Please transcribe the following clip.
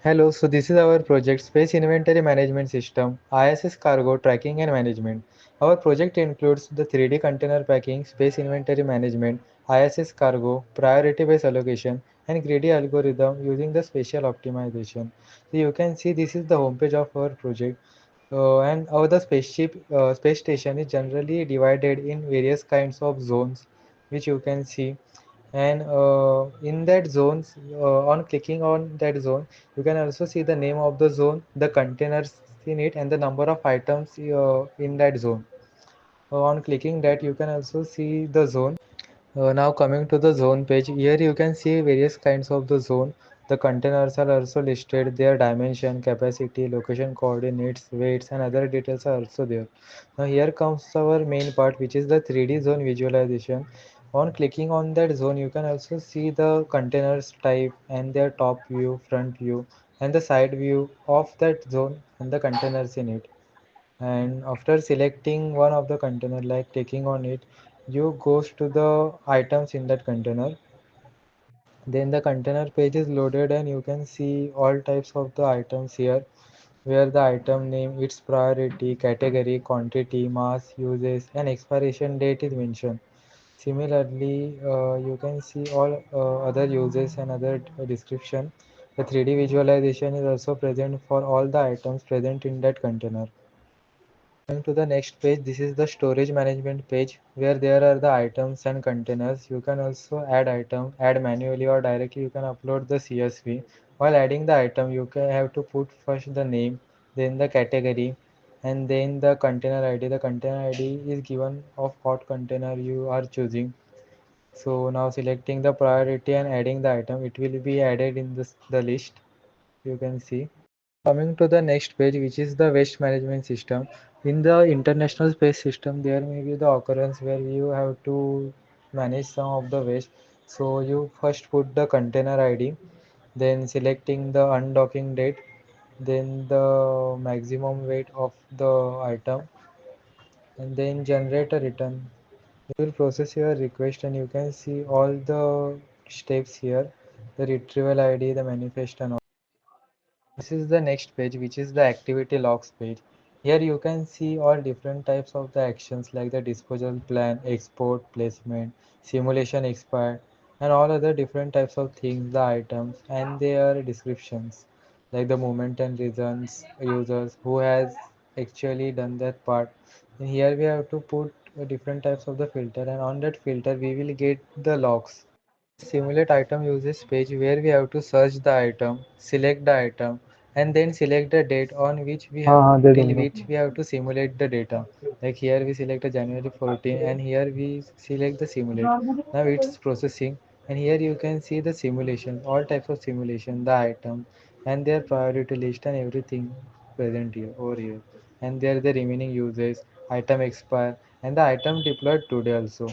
Hello, so this is our project Space Inventory Management System, ISS Cargo Tracking and Management. Our project includes the 3D container packing, space inventory management, ISS cargo, priority based allocation, and greedy algorithm using the spatial optimization. So you can see this is the homepage of our project. And our the space station is generally divided in various kinds of zones, which you can see, and in that zones on clicking on that zone you can also see the name of the zone, the containers in it, and the number of items in that zone. On clicking that you can also see the zone. Now coming to the zone page, here you can see various kinds of the zone. The containers are also listed, their dimension, capacity, location coordinates, weights, and other details are also there. Now here comes our main part, which is the 3D zone visualization. On clicking on that zone, you can also see the containers type and their top view, front view, and the side view of that zone and the containers in it. And after selecting one of the container, like clicking on it, you goes to the items in that container. Then the container page is loaded and you can see all types of the items here, where the item name, its priority, category, quantity, mass, uses, and expiration date is mentioned. Similarly, you can see all other uses and other description. The 3D visualization is also present for all the items present in that container. Coming to the next page, this is the storage management page where there are the items and containers. You can also add item, add manually or directly you can upload the CSV. While adding the item, you can have to put first the name, then the category, and then the container ID. The container ID is given of what container you are choosing. So now selecting the priority and adding the item, it will be added in the list. You can see. Coming to the next page, which is the waste management system. In the International Space System, there may be the occurrence where you have to manage some of the waste. So you first put the container ID, then selecting the undocking date, then the maximum weight of the item, and then generate a return. You will process your request and you can see all the steps here, the retrieval ID, the manifest, and all. This is the next page, which is the activity logs page. Here you can see all different types of the actions like the disposal plan, export, placement, simulation expired, and all other different types of things, the items and their descriptions, like the movement and reasons, users who has actually done that part. And here we have to put different types of the filter, and on that filter we will get the logs. Simulate item uses page where we have to search the item, select the item, and then select the date on which we हाँ have हाँ दे till दूंगा. which we have to simulate the data. Like here we select the January 14 and here we select the simulate. Now it's processing and here you can see the simulation, all types of simulation, the item and their priority list and everything present here over here. And there the remaining uses, item expire and the item deployed today also.